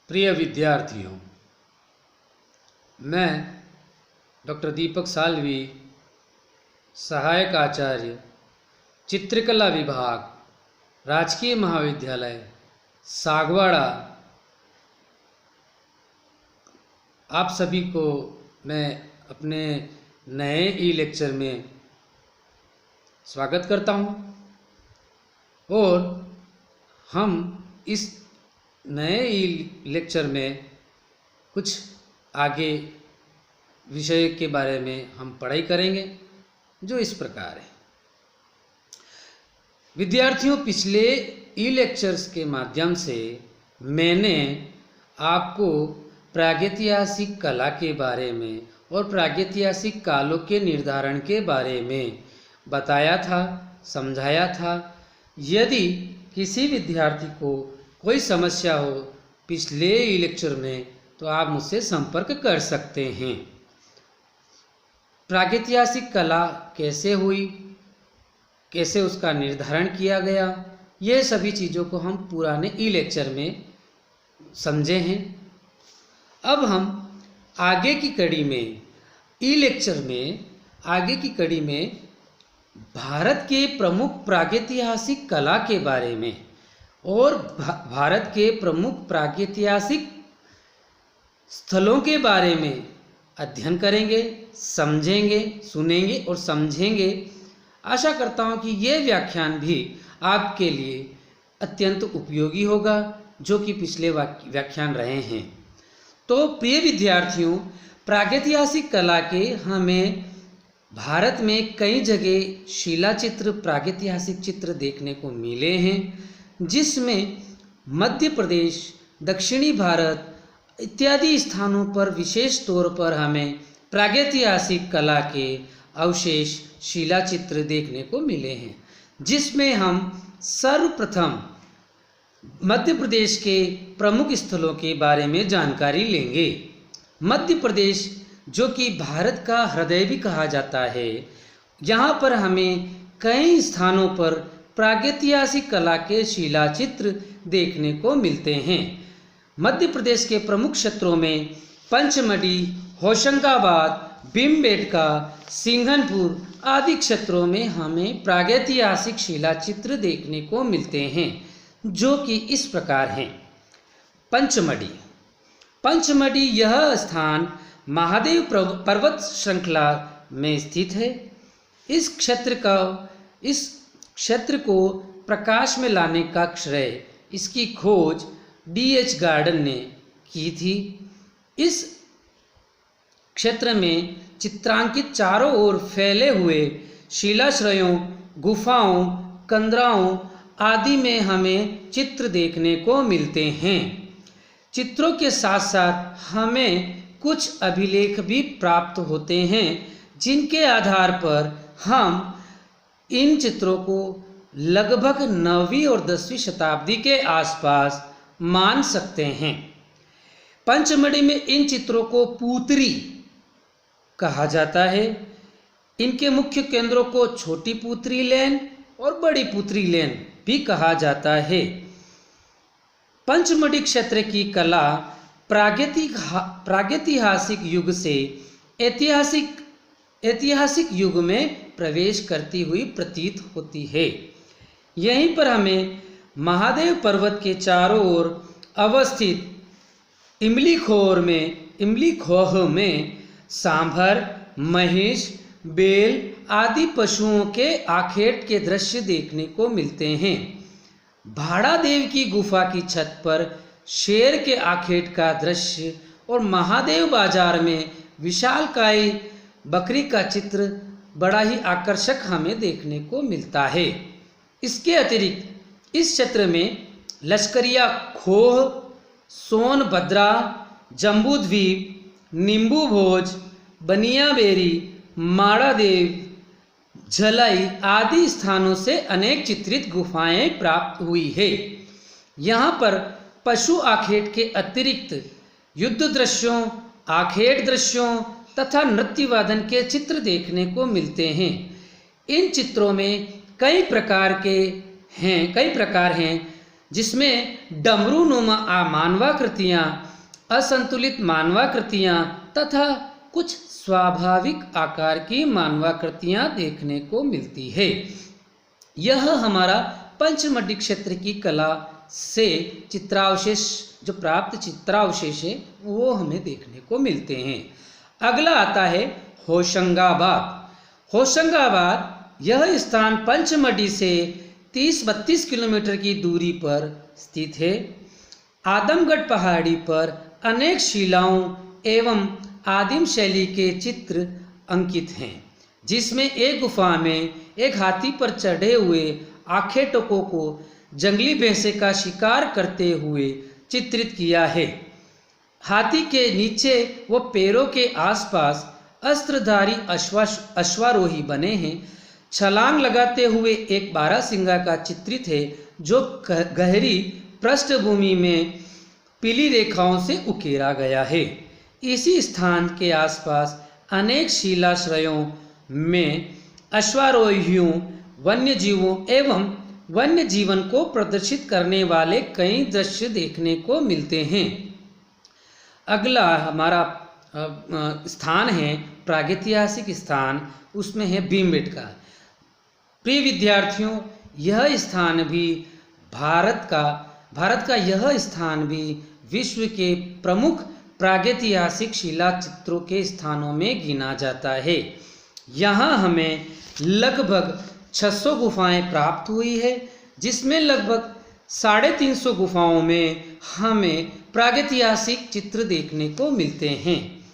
प्रिय विद्यार्थियों, मैं डॉक्टर दीपक साल्वी, सहायक आचार्य, चित्रकला विभाग, राजकीय महाविद्यालय सागवाड़ा, आप सभी को मैं अपने नए ई लेक्चर में स्वागत करता हूं। और हम इस नए ई लेक्चर में कुछ आगे विषय के बारे में हम पढ़ाई करेंगे, जो इस प्रकार है। विद्यार्थियों, पिछले ई लेक्चर्स के माध्यम से मैंने आपको प्रागैतिहासिक कला के बारे में और प्रागैतिहासिक कालों के निर्धारण के बारे में बताया था, समझाया था। यदि किसी विद्यार्थी को कोई समस्या हो पिछले ई लेक्चर में, तो आप मुझसे संपर्क कर सकते हैं। प्रागैतिहासिक कला कैसे हुई, कैसे उसका निर्धारण किया गया, ये सभी चीज़ों को हम पुराने ई लेक्चर में समझे हैं। अब हम आगे की कड़ी में, ई लेक्चर में आगे की कड़ी में भारत के प्रमुख प्रागैतिहासिक कला के बारे में और भारत के प्रमुख प्रागैतिहासिक स्थलों के बारे में अध्ययन करेंगे, समझेंगे, सुनेंगे और समझेंगे। आशा करता हूँ कि ये व्याख्यान भी आपके लिए अत्यंत उपयोगी होगा, जो कि पिछले व्याख्यान रहे हैं। तो प्रिय विद्यार्थियों, प्रागैतिहासिक कला के हमें भारत में कई जगह शिलाचित्र, प्रागैतिहासिक चित्र देखने को मिले हैं, जिसमें मध्य प्रदेश, दक्षिणी भारत इत्यादि स्थानों पर विशेष तौर पर हमें प्रागैतिहासिक कला के अवशेष, शिलाचित्र देखने को मिले हैं, जिसमें हम सर्वप्रथम मध्य प्रदेश के प्रमुख स्थलों के बारे में जानकारी लेंगे। मध्य प्रदेश, जो कि भारत का हृदय भी कहा जाता है, यहाँ पर हमें कई स्थानों पर प्रागैतिहासिक कला के शिलाचित्र देखने को मिलते हैं। मध्य प्रदेश के प्रमुख क्षेत्रों में पंचमढ़ी, होशंगाबाद, भीमबेटका, सिंघनपुर आदि क्षेत्रों में हमें प्रागैतिहासिक शिलाचित्र देखने को मिलते हैं, जो कि इस प्रकार हैं। पंचमढ़ी यह स्थान महादेव पर्वत श्रृंखला में स्थित है। इस क्षेत्र को प्रकाश में लाने का श्रेय, इसकी खोज D.H. गार्डन ने की थी। इस क्षेत्र में चित्रांकित चारों ओर फैले हुए शिलाश्रयों, गुफाओं, कंदराओं आदि में हमें चित्र देखने को मिलते हैं। चित्रों के साथ साथ हमें कुछ अभिलेख भी प्राप्त होते हैं, जिनके आधार पर हम इन चित्रों को लगभग 9वीं और 10वीं शताब्दी के आसपास मान सकते हैं। पंचमढ़ी में इन चित्रों को पूतरी कहा जाता है। इनके मुख्य केंद्रों को छोटी पूतरी लेन और बड़ी पूतरी लेन भी कहा जाता है। पंचमढ़ी क्षेत्र की कला प्रागैतिहासिक युग से ऐतिहासिक युग में प्रवेश करती हुई प्रतीत होती है। यहीं पर हमें महादेव पर्वत के चारों ओर अवस्थित इमलीखोह में सांभर, महिष, बैल आदि पशुओं के आखेट के दृश्य देखने को मिलते हैं। भाड़ादेव की गुफा की छत पर शेर के आखेट का दृश्य और महादेव बाजार में विशालकाय बकरी का चित्र बड़ा ही आकर्षक हमें देखने को मिलता है। इसके अतिरिक्त इस क्षेत्र में लश्करिया खोह, सोनभद्रा, जम्बूद्वीप, नींबू भोज, बनियाबेरी, माड़ादेव, झलाई आदि स्थानों से अनेक चित्रित गुफाएं प्राप्त हुई है। यहाँ पर पशु आखेट के अतिरिक्त युद्ध दृश्यों, आखेट दृश्यों तथा नृत्य वादन के चित्र देखने को मिलते हैं। इन चित्रों में कई प्रकार हैं, जिसमें डमरूनुमा मानवाकृतियाँ, असंतुलित मानवाकृतियाँ तथा कुछ स्वाभाविक आकार की मानवाकृतियाँ देखने को मिलती है। यह हमारा पंचमढ़ी क्षेत्र की कला से चित्रावशेष, जो प्राप्त चित्रावशेष है वो हमें देखने को मिलते हैं। अगला आता है होशंगाबाद। होशंगाबाद यह स्थान पंचमढ़ी से 30-32 किलोमीटर की दूरी पर स्थित है। आदमगढ़ पहाड़ी पर अनेक शिलाओं एवं आदिम शैली के चित्र अंकित हैं, जिसमें एक गुफा में एक हाथी पर चढ़े हुए आखेटकों को जंगली भैंसे का शिकार करते हुए चित्रित किया है। हाथी के नीचे व पैरों के आसपास अस्त्रधारी अश्वारोही बने हैं। छलांग लगाते हुए एक बारहसिंगा का चित्रित है, जो गहरी पृष्ठभूमि में पीली रेखाओं से उकेरा गया है। इसी स्थान के आसपास अनेक शिलाश्रयों में अश्वारोहियों, वन्यजीवों एवं वन्य जीवन को प्रदर्शित करने वाले कई दृश्य देखने को मिलते हैं। अगला हमारा स्थान है प्रागैतिहासिक स्थान, उसमें है भीमबेटका। प्रिय विद्यार्थियों, यह स्थान भी भारत का यह स्थान भी विश्व के प्रमुख प्रागैतिहासिक शिला चित्रों के स्थानों में गिना जाता है। यहाँ हमें लगभग 600 गुफाएं प्राप्त हुई है, जिसमें लगभग 350 गुफाओं में हमें प्रागैतिहासिक चित्र देखने को मिलते हैं।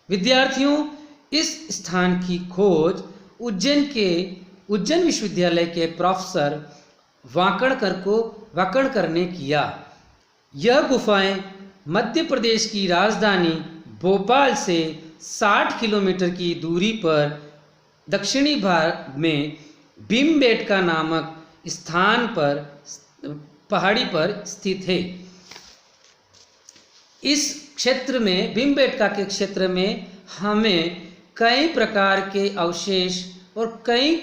विद्यार्थियों, इस स्थान की खोज उज्जैन विश्वविद्यालय के प्रोफेसर वाकणकर ने किया। यह गुफाएं मध्य प्रदेश की राजधानी भोपाल से 60 किलोमीटर की दूरी पर दक्षिणी भाग में भीमबेटका नामक स्थान पर पहाड़ी पर स्थित है। इस क्षेत्र में, भीमबेटका के क्षेत्र में हमें कई प्रकार के अवशेष और कई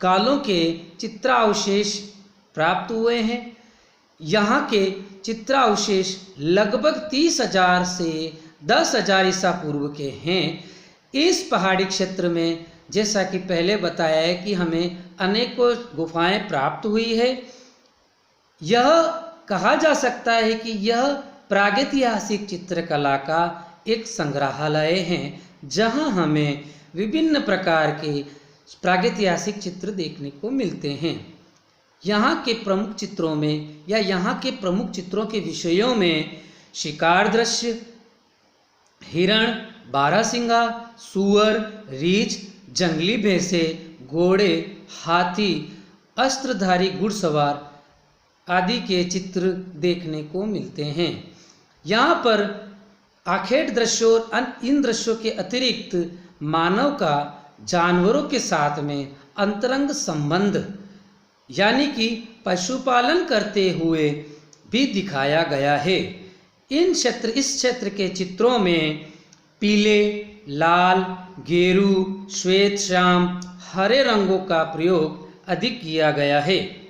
कालों के चित्रावशेष प्राप्त हुए हैं। यहाँ के चित्रावशेष लगभग 30,000 से 10,000 ईसा पूर्व के हैं। इस पहाड़ी क्षेत्र में, जैसा कि पहले बताया है, कि हमें अनेकों गुफाएं प्राप्त हुई है। यह कहा जा सकता है कि यह प्रागैतिहासिक चित्रकला का एक संग्रहालय है, जहां हमें विभिन्न प्रकार के प्रागैतिहासिक चित्र देखने को मिलते हैं। यहाँ के प्रमुख चित्रों में या यहाँ के प्रमुख चित्रों के विषयों में शिकार दृश्य, हिरण, बारहसिंगा, सूअर, रीछ, जंगली भैंसे, घोड़े, हाथी, अस्त्रधारी घुड़सवार आदि के चित्र देखने को मिलते हैं। यहाँ पर आखेट दृश्यों और इन दृश्यों के अतिरिक्त मानव का जानवरों के साथ में अंतरंग संबंध, यानी कि पशुपालन करते हुए भी दिखाया गया है। इस क्षेत्र के चित्रों में पीले, लाल, गेरू, श्वेत, श्याम, हरे रंगों का प्रयोग अधिक किया गया है।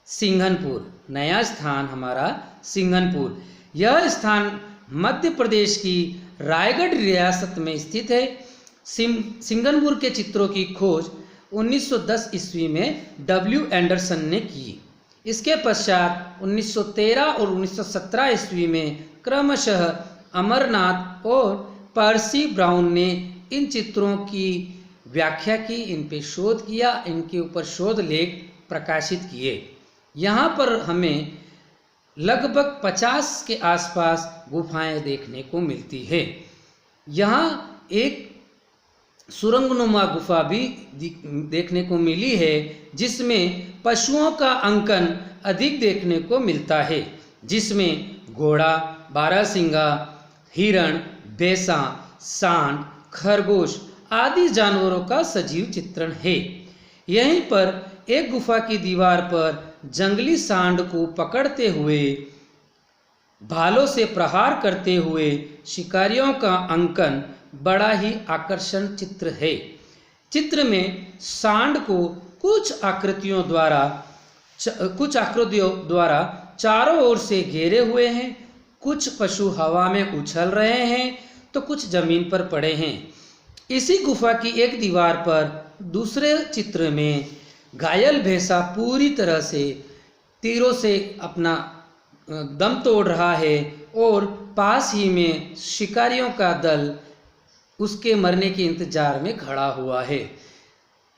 सिंघनपुर, नया स्थान हमारा सिंघनपुर। यह स्थान मध्य प्रदेश की रायगढ़ रियासत में स्थित है। सिंघनपुर के चित्रों की खोज 1910 ईस्वी में W. एंडरसन ने की। इसके पश्चात 1913 और 1917 ईस्वी में क्रमशः अमरनाथ और पर्सी ब्राउन ने इन चित्रों की व्याख्या की, इन पे शोध किया, इनके ऊपर शोध लेख प्रकाशित किए। यहाँ पर हमें लगभग 50 के आसपास गुफाएं देखने को मिलती है। यहाँ एक सुरंगनुमा गुफा भी देखने को मिली है, जिसमें पशुओं का अंकन अधिक देखने को मिलता है, जिसमें घोड़ा, बारहसिंगा, हिरण, भैंसा, सांड, खरगोश आदि जानवरों का सजीव चित्रण है। यहीं पर एक गुफा की दीवार पर जंगली सांड को पकड़ते हुए, भालों से प्रहार करते हुए शिकारियों का अंकन बड़ा ही आकर्षण चित्र है। चित्र में सांड को कुछ आकृतियों द्वारा चारों ओर से घेरे हुए हैं। कुछ पशु हवा में उछल रहे हैं तो कुछ जमीन पर पड़े हैं। इसी गुफा की एक दीवार पर दूसरे चित्र में घायल भैंसा पूरी तरह से तीरों से अपना दम तोड़ रहा है और पास ही में शिकारियों का दल उसके मरने के इंतजार में खड़ा हुआ है।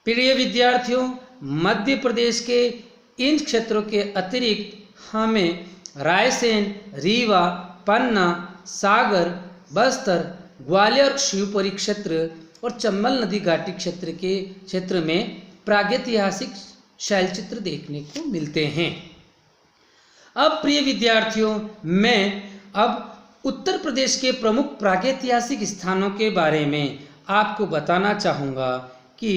प्रिय विद्यार्थियों, मध्य प्रदेश के इन क्षेत्रों के अतिरिक्त हमें रायसेन, रीवा, पन्ना, सागर, बस्तर, ग्वालियर शिवपुरी क्षेत्र और चंबल नदी घाटी क्षेत्र में प्रागैतिहासिक शैलचित्र देखने को मिलते हैं। अब प्रिय विद्यार्थियों, मैं अब उत्तर प्रदेश के प्रमुख प्रागैतिहासिक स्थानों के बारे में आपको बताना चाहूँगा कि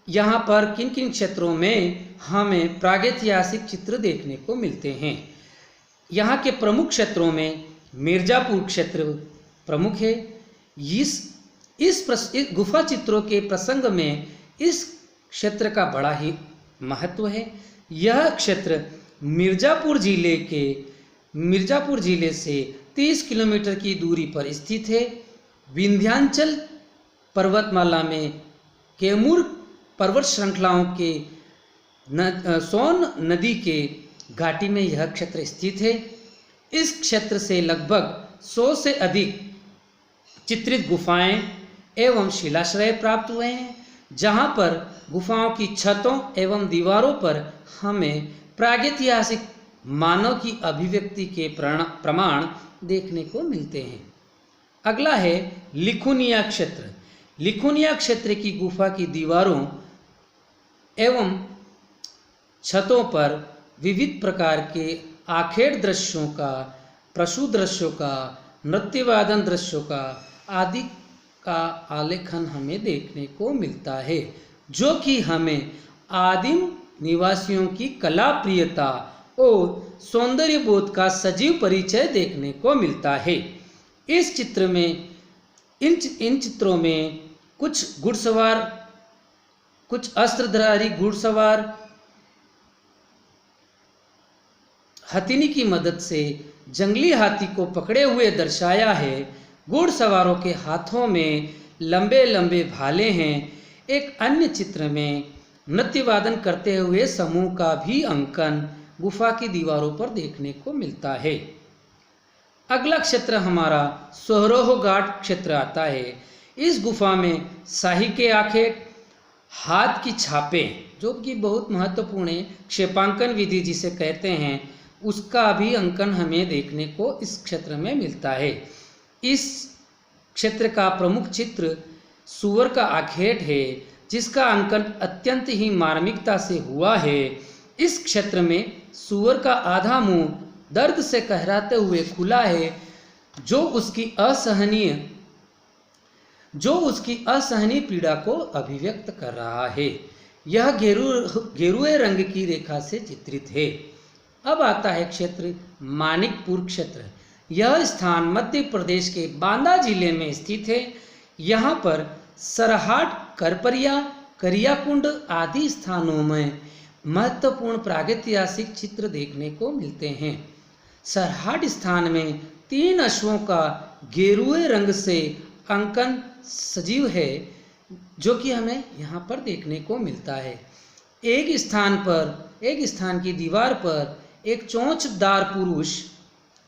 यहाँ पर किन किन क्षेत्रों में हमें प्रागैतिहासिक चित्र देखने को मिलते हैं। यहाँ के प्रमुख क्षेत्रों में मिर्जापुर क्षेत्र प्रमुख है। इस गुफा चित्रों के प्रसंग में इस क्षेत्र का बड़ा ही महत्व है। यह क्षेत्र मिर्जापुर जिले से 30 किलोमीटर की दूरी पर स्थित है। विंध्याचल पर्वतमाला में कैमूर पर्वत श्रृंखलाओं के सोन नदी के घाटी में यह क्षेत्र स्थित है। इस क्षेत्र से लगभग 100 से अधिक चित्रित गुफाएं एवं शिलाश्रय प्राप्त हुए हैं, जहां पर गुफाओं की छतों एवं दीवारों पर हमें प्रागैतिहासिक मानव की अभिव्यक्ति के प्रमाण देखने को मिलते हैं। अगला है लिखुनिया क्षेत्र। लिखुनिया क्षेत्र की गुफा की दीवारों एवं छतों पर विविध प्रकार के आखेड़ दृश्यों का, पशु दृश्यों का, नृत्यवादन दृश्यों का आदि का आलेखन हमें देखने को मिलता है, जो कि हमें आदिम निवासियों की कला प्रियता और सौंदर्य बोध का सजीव परिचय देखने को मिलता है। इन चित्रों में कुछ घुड़सवार, कुछ अस्त्रधारी घुड़सवार हथिनी की मदद से जंगली हाथी को पकड़े हुए दर्शाया है। घुड़सवारों के हाथों में लंबे लंबे भाले हैं। एक अन्य चित्र में नृत्यवादन करते हुए समूह का भी अंकन गुफा की दीवारों पर देखने को मिलता है। अगला क्षेत्र हमारा सोहरोह घाट क्षेत्र आता है। इस गुफा में शाही के आखेट, हाथ की छापें, जो कि बहुत महत्वपूर्ण है, क्षेपांकन विधि जिसे कहते हैं, उसका भी अंकन हमें देखने को इस क्षेत्र में मिलता है। इस क्षेत्र का प्रमुख चित्र सूअर का आखेट है, जिसका अंकन अत्यंत ही मार्मिकता से हुआ है। इस क्षेत्र में सूअर का आधा मुंह दर्द से कहराते हुए खुला है, जो उसकी असहनीय पीड़ा को अभिव्यक्त कर रहा है। यह गेरुए रंग की रेखा से चित्रित है। अब आता है क्षेत्र मानिकपुर क्षेत्र। यह स्थान मध्य प्रदेश के बांदा जिले में स्थित है। यहाँ पर सरहाट, करपरिया, करियाकुंड आदि स्थानों में महत्वपूर्ण प्रागैतिहासिक चित्र देखने को मिलते हैं। सरहाट स्थान में 3 अश्वों का गेरुए रंग से अंकन सजीव है, जो कि हमें यहाँ पर देखने को मिलता है। एक स्थान की दीवार पर एक चोंचदार पुरुष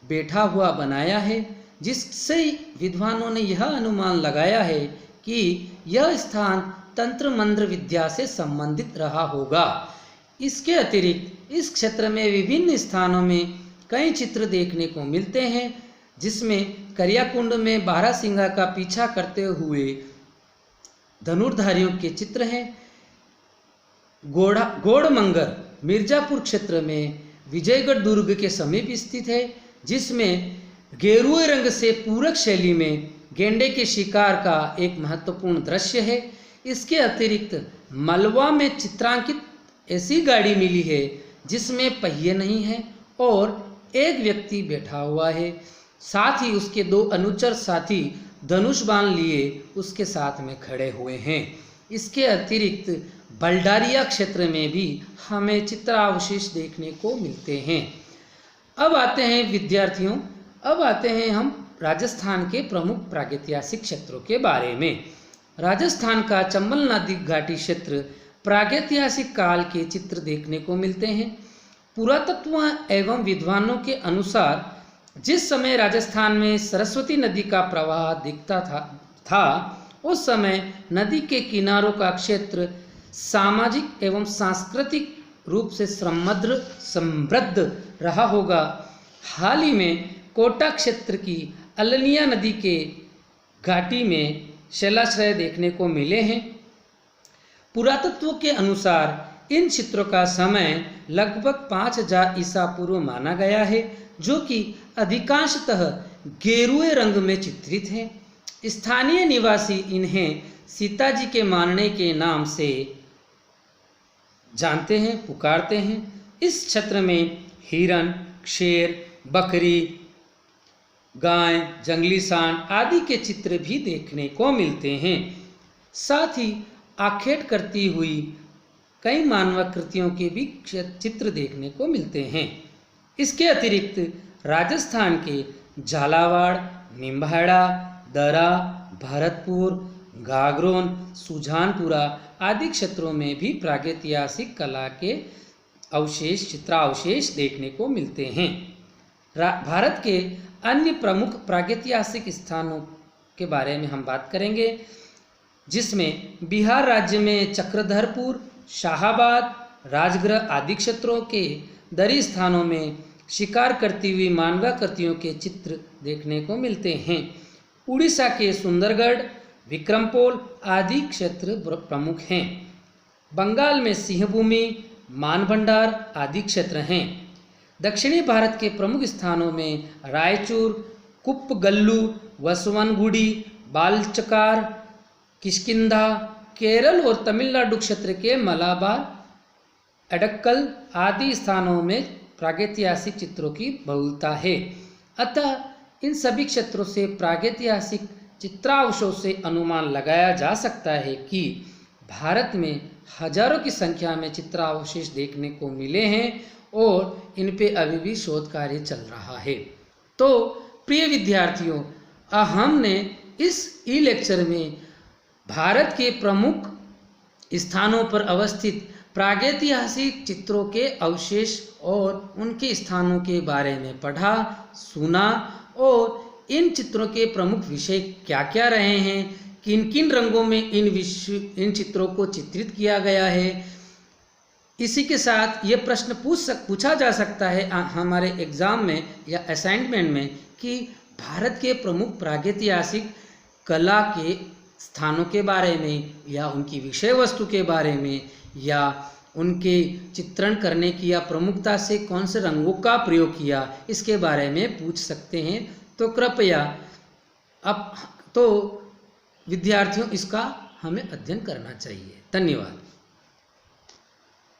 बैठा हुआ बनाया है, जिससे विद्वानों ने यह अनुमान लगाया है कि यह स्थान तंत्र मंत्र विद्या से संबंधित रहा होगा। इसके अतिरिक्त इस क्षेत्र में विभिन्न स्थानों में कई चित्र देखने को मिलते हैं, जिसमें करियाकुंड में बारहसिंगा का पीछा करते हुए धनुर्धारियों के चित्र हैं। गोड़मंगर मिर्जापुर क्षेत्र में विजयगढ़ दुर्ग के समीप स्थित है, जिसमें गेरुए रंग से पूरक शैली में गेंडे के शिकार का एक महत्वपूर्ण दृश्य है। इसके अतिरिक्त मलवा में चित्रांकित ऐसी गाड़ी मिली है जिसमें पहिए नहीं है और एक व्यक्ति बैठा हुआ है, साथ ही उसके 2 अनुचर साथी धनुष बाण लिए उसके साथ में खड़े हुए हैं। इसके अतिरिक्त बल्डारिया क्षेत्र में भी हमें चित्रावशेष देखने को मिलते हैं। अब आते हैं विद्यार्थियों, अब आते हैं हम राजस्थान के प्रमुख प्रागैतिहासिक क्षेत्रों के बारे में। राजस्थान का चंबल नदी घाटी क्षेत्र प्रागैतिहासिक काल के चित्र देखने को मिलते हैं। पुरातत्व एवं विद्वानों के अनुसार जिस समय राजस्थान में सरस्वती नदी का प्रवाह दिखता था उस समय नदी के किनारों का क्षेत्र सामाजिक एवं सांस्कृतिक रूप से समृद्ध रहा होगा। हाल ही में कोटा क्षेत्र की अल्निया नदी के घाटी में शैलाश्रय देखने को मिले हैं। पुरातत्व के अनुसार इन चित्रों का समय लगभग 5000 ईसा पूर्व माना गया है, जो कि अधिकांशतः गेरुए रंग में चित्रित हैं। स्थानीय निवासी इन्हें सीताजी के मारने के नाम से जानते हैं, पुकारते हैं। इस क्षेत्र में हिरन, शेर, बकरी, गाय, जंगली सांड आदि के चित्र भी देखने को मिलते हैं। साथ ही आखेट करती हुई कई मानवाकृतियों के भी चित्र देखने को मिलते हैं। इसके अतिरिक्त राजस्थान के झालावाड़, निम्बाहेड़ा, दरा, भरतपुर, गागरोन, सुजानपुरा आदि क्षेत्रों में भी प्रागैतिहासिक कला के चित्रावशेष देखने को मिलते हैं। भारत के अन्य प्रमुख प्रागैतिहासिक स्थानों के बारे में हम बात करेंगे, जिसमें बिहार राज्य में चक्रधरपुर, शाहाबाद, राजगृह आदि क्षेत्रों के दरी स्थानों में शिकार करती हुई मानवाकृतियों के चित्र देखने को मिलते हैं। उड़ीसा के सुंदरगढ़, विक्रमपोल आदि क्षेत्र प्रमुख हैं। बंगाल में सिंहभूमि, मानभंडार आदि क्षेत्र हैं। दक्षिणी भारत के प्रमुख स्थानों में रायचूर, कुप्पगल्लू, वसवनगुडी, बालचकार, किष्किंधा, केरल और तमिलनाडु क्षेत्र के मलाबार, एडक्कल आदि स्थानों में प्रागैतिहासिक चित्रों की बहुलता है। अतः इन सभी क्षेत्रों से प्रागैतिहासिक चित्रावशेषों से अनुमान लगाया जा सकता है कि भारत में हजारों की संख्या में चित्रावशेष देखने को मिले हैं और इन पे अभी भी शोध कार्य चल रहा है। तो प्रिय विद्यार्थियों, हमने इस ई लेक्चर में भारत के प्रमुख स्थानों पर अवस्थित प्रागैतिहासिक चित्रों के अवशेष और उनके स्थानों के बारे में पढ़ा, सुना और इन चित्रों के प्रमुख विषय क्या क्या रहे हैं, किन किन रंगों में इन चित्रों को चित्रित किया गया है। इसी के साथ ये प्रश्न पूछा जा सकता है हमारे एग्जाम में या असाइनमेंट में कि भारत के प्रमुख प्रागैतिहासिक कला के स्थानों के बारे में या उनकी विषय वस्तु के बारे में या उनके चित्रण करने की या प्रमुखता से कौन से रंगों का प्रयोग किया, इसके बारे में पूछ सकते हैं। तो कृपया विद्यार्थियों इसका हमें अध्ययन करना चाहिए। धन्यवाद।